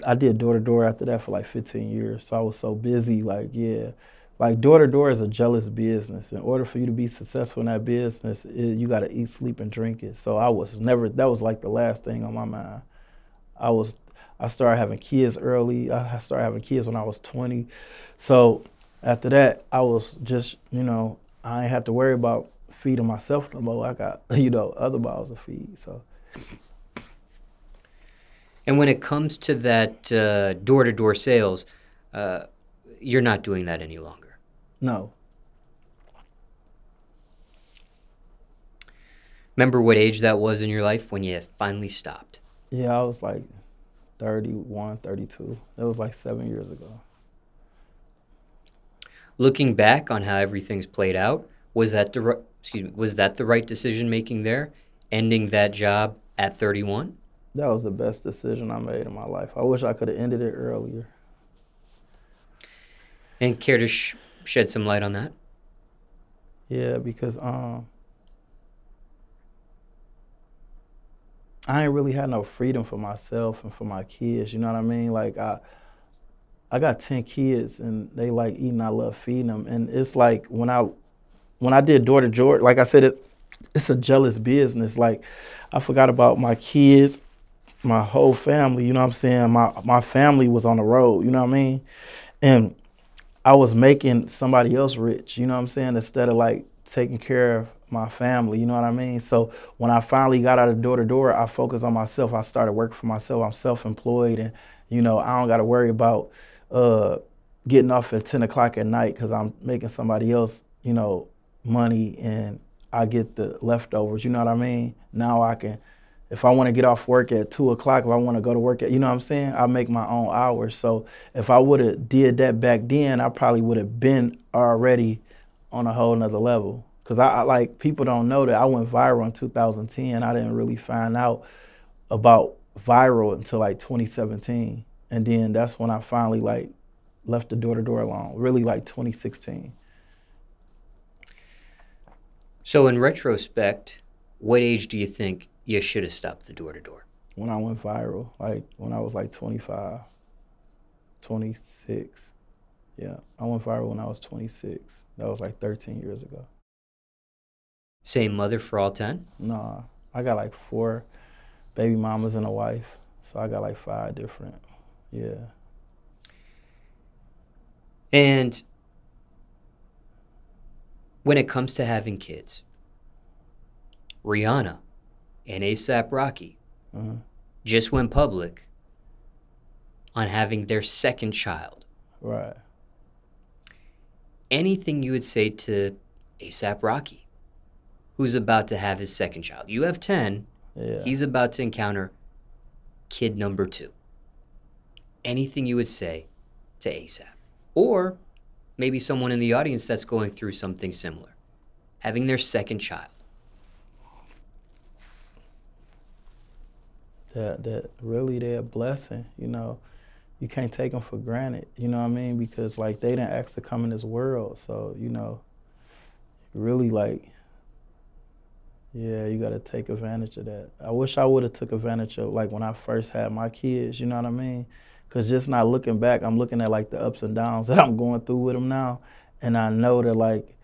I did door-to-door after that for like 15 years. So I was so busy, like, yeah. Like door-to-door is a jealous business. In order for you to be successful in that business, you got to eat, sleep, and drink it. So I was never, that was like the last thing on my mind. I was, I started having kids early. I started having kids when I was 20. So after that, I was just, I ain't have to worry about feeding myself no more. I got, other mouths to feed. So And when it comes to that door-to-door sales, uh, you're not doing that any longer. no. Remember what age that was in your life when you finally stopped? Yeah, I was like 31, 32. That was like 7 years ago. Looking back on how everything's played out, was that was that the right decision making there, ending that job at 31? That was the best decision I made in my life. I wish I could have ended it earlier. And care to shed some light on that? Yeah, because I ain't really had no freedom for myself and for my kids. You know what I mean? Like I got 10 kids and they like eating. I love feeding them, and it's like when I did door to door, like I said, it's a jealous business. Like I forgot about my kids, my whole family. You know what I'm saying? My family was on the road. You know what I mean? And I was making somebody else rich, you know what I'm saying, instead of like taking care of my family, you know what I mean? So when I finally got out of door to door, I focused on myself. I started working for myself. I'm self-employed, and I don't got to worry about uh, getting off at 10 o'clock at night because I'm making somebody else, money, and I get the leftovers, you know what I mean? Now I can, if I want to get off work at 2 o'clock, if I want to go to work at, you know what I'm saying? I make my own hours. So if I would have did that back then, I probably would have been already on a whole nother level. Cause I like, people don't know that I went viral in 2010. I didn't really find out about viral until like 2017. And then that's when I finally like left the door to door alone, really like 2016. So in retrospect, what age do you think you should have stopped the door-to-door? When I went viral, like when I was like 25, 26. Yeah, I went viral when I was 26. That was like 13 years ago. Same mother for all 10? Nah, I got like 4 baby mamas and a wife. So I got like 5 different. Yeah. And when it comes to having kids, Rihanna and ASAP Rocky Uh-huh. just went public on having their second child. Right. Anything you would say to ASAP Rocky, who's about to have his second child? You have 10. Yeah. He's about to encounter kid number 2. Anything you would say to ASAP? Or maybe someone in the audience that's going through something similar, having their second child. That really they're a blessing, You can't take them for granted, you know what I mean? Because like they didn't ask to come in this world. So, really like, yeah, you got to take advantage of that. I wish I would have took advantage of like when I first had my kids, you know what I mean? Because just not looking back, I'm looking at like the ups and downs that I'm going through with them now. And I know that like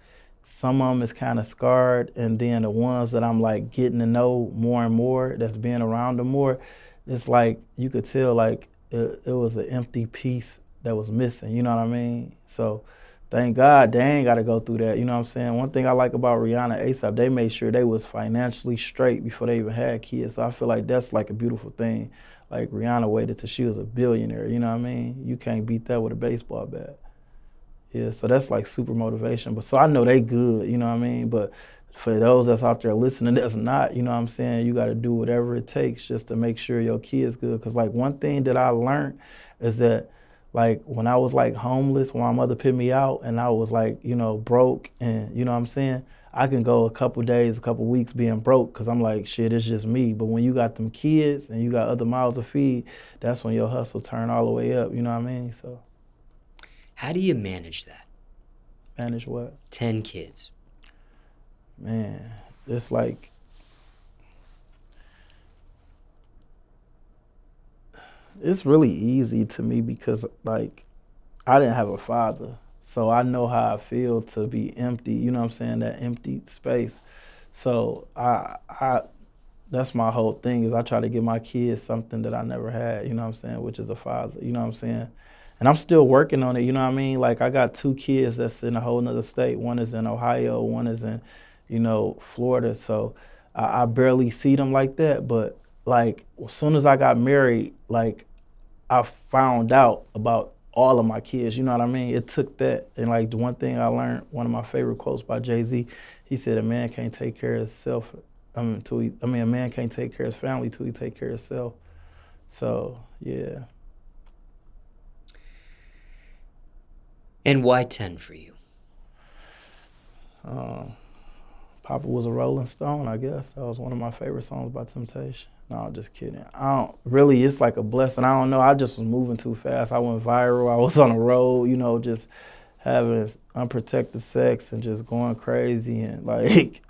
some of them is kind of scarred. And then the ones that I'm like getting to know more and more, that's being around them more, it's like you could tell like it was an empty piece that was missing, you know what I mean? So thank God they ain't got to go through that. You know what I'm saying? One thing I like about Rihanna and ASAP, they made sure they was financially straight before they even had kids. So I feel like that's like a beautiful thing. Like Rihanna waited till she was a billionaire. You know what I mean? You can't beat that with a baseball bat. Yeah, so that's like super motivation. But so I know they good. You know what I mean? But for those that's out there listening, that's not. You know what I'm saying? You got to do whatever it takes just to make sure your kid's good. Cause like one thing that I learned is that like when I was like homeless, when my mother put me out and I was like, broke and you know what I'm saying? I can go a couple days, a couple weeks being broke because I'm like, shit, it's just me. But when you got them kids and you got other mouths to feed, that's when your hustle turn all the way up, you know what I mean? So How do you manage that? manage what? 10 kids. Man, it's like It's really easy to me because like I didn't have a father. So I know how I feel to be empty, you know what I'm saying, that empty space. So I that's my whole thing is I try to give my kids something that I never had, you know what I'm saying, which is a father, you know what I'm saying? And I'm still working on it, you know what I mean? Like I got two kids that's in a whole nother state. One is in Ohio, one is in, Florida. So I barely see them like that. But like as soon as I got married, like I found out about all of my kids. You know what I mean? It took that. And like the one thing I learned, one of my favorite quotes by Jay-Z, he said, "A man can't take care of himself. A man can't take care of his family till he take care of himself." So yeah. And why 10 for you? Um, Papa was a Rolling Stone, I guess. That was one of my favorite songs by Temptation. No, I'm just kidding. I don't really. It's like a blessing. I don't know. I just was moving too fast. I went viral. I was on the road. Just having unprotected sex and just going crazy and like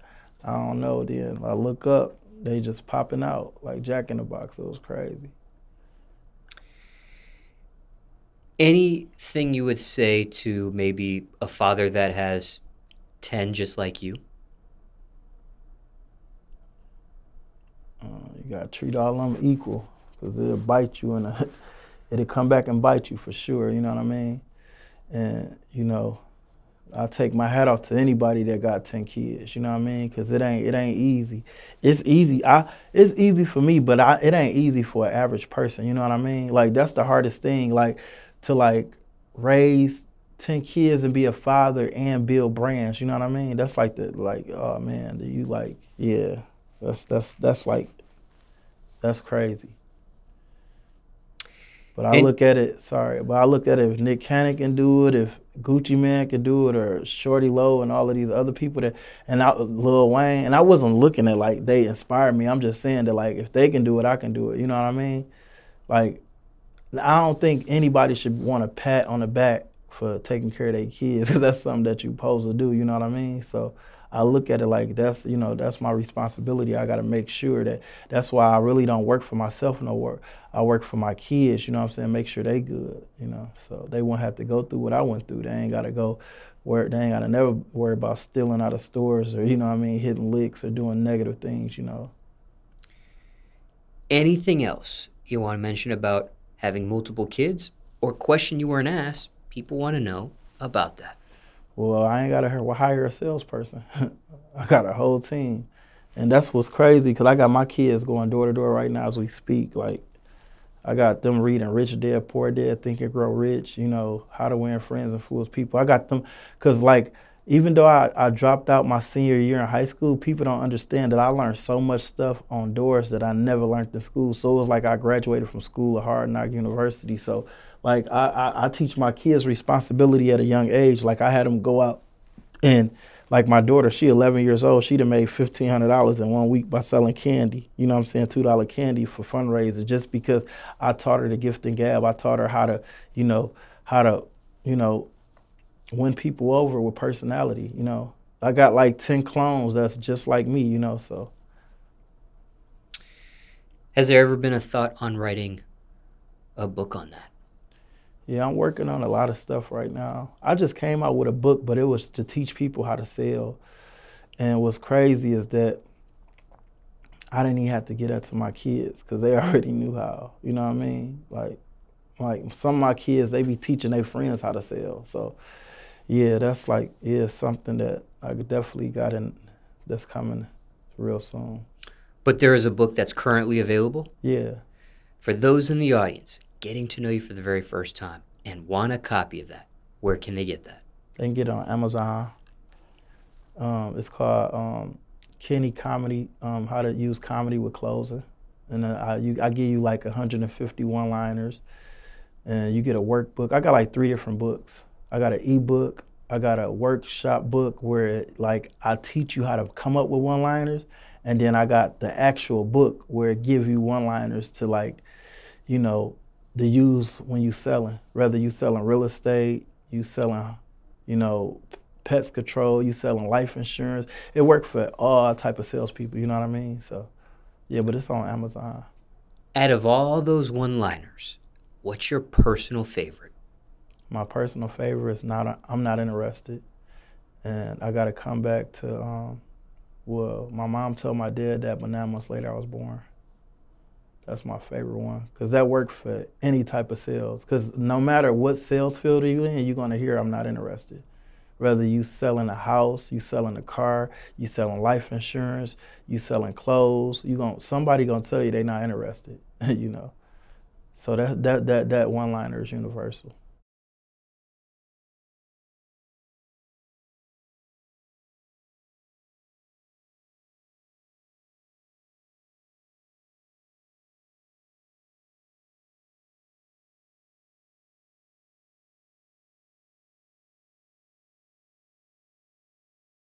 I don't know. Then I look up, they just popping out like Jack in the Box. It was crazy. Anything you would say to maybe a father that has 10 just like you? You gotta treat all of them equal, cause it'll bite you and it'll come back and bite you for sure. You know what I mean? And I take my hat off to anybody that got 10 kids. You know what I mean? Cause it ain't easy. It's easy. It's easy for me, but it ain't easy for an average person. You know what I mean? Like that's the hardest thing. Like to raise 10 kids and be a father and build brands. You know what I mean? That's oh man, yeah. That's crazy. But I look at it, if Nick Cannon can do it, if Gucci Man can do it, or Shorty Low and all of these other people Lil Wayne, and I wasn't looking at like they inspire me. I'm just saying that like if they can do it, I can do it. You know what I mean? Like I don't think anybody should want a pat on the back for taking care of their kids, because that's something that you're supposed to do. You know what I mean? So I look at it like that's my responsibility. I got to make sure that's why I really don't work for myself no more. I work for my kids, you know what I'm saying? Make sure they good, so they won't have to go through what I went through. They ain't got to they ain't got to never worry about stealing out of stores or, hitting licks or doing negative things, Anything else you want to mention about having multiple kids, or question you weren't asked, people want to know about that? Well, I ain't got to hire a salesperson. I got a whole team. And that's what's crazy, because I got my kids going door to door right now as we speak. Like, I got them reading Rich Dad, Poor Dad, Think and Grow Rich, How to Win Friends, Influence People. I got them, because even though I dropped out my senior year in high school, people don't understand that I learned so much stuff on doors that I never learned in school. So it was like I graduated from school at Hard Knock University. So like I teach my kids responsibility at a young age. Like I had them go out and like my daughter, she 11 years old, she done made $1,500 in 1 week by selling candy. You know what I'm saying? $2 candy for fundraisers, just because I taught her the gift and gab. I taught her how to win people over with personality. I got like 10 clones that's just like me, so. Has there ever been a thought on writing a book on that? Yeah, I'm working on a lot of stuff right now. I just came out with a book, but it was to teach people how to sell. And what's crazy is that I didn't even have to get that to my kids, because they already knew how. You know what I mean? Like some of my kids, they be teaching their friends how to sell. So yeah, that's something that I definitely got that's coming real soon. But there is a book that's currently available? Yeah. For those in the audience getting to know you for the very first time and want a copy of that, where can they get that? They can get it on Amazon. It's called Kenny Comedy, How to Use Comedy with Closing. And I give you like 150 one-liners, and you get a workbook. I got like 3 different books. I got an ebook. I got a workshop book where I teach you how to come up with one-liners, and then I got the actual book where it gives you one-liners to to use when you selling. Whether you selling real estate, you selling, pest control, you selling life insurance. It worked for all type of salespeople. You know what I mean? So, yeah, but it's on Amazon. Out of all those one-liners, what's your personal favorite? My personal favorite is I'm not interested. And I got to come back to, well, my mom told my dad that, but 9 months later I was born. That's my favorite one, because that worked for any type of sales. Because no matter what sales field you're in, you're going to hear I'm not interested. Whether you selling a house, you selling a car, you selling life insurance, you selling clothes, somebody gonna tell you they're not interested, you know. So that one-liner is universal.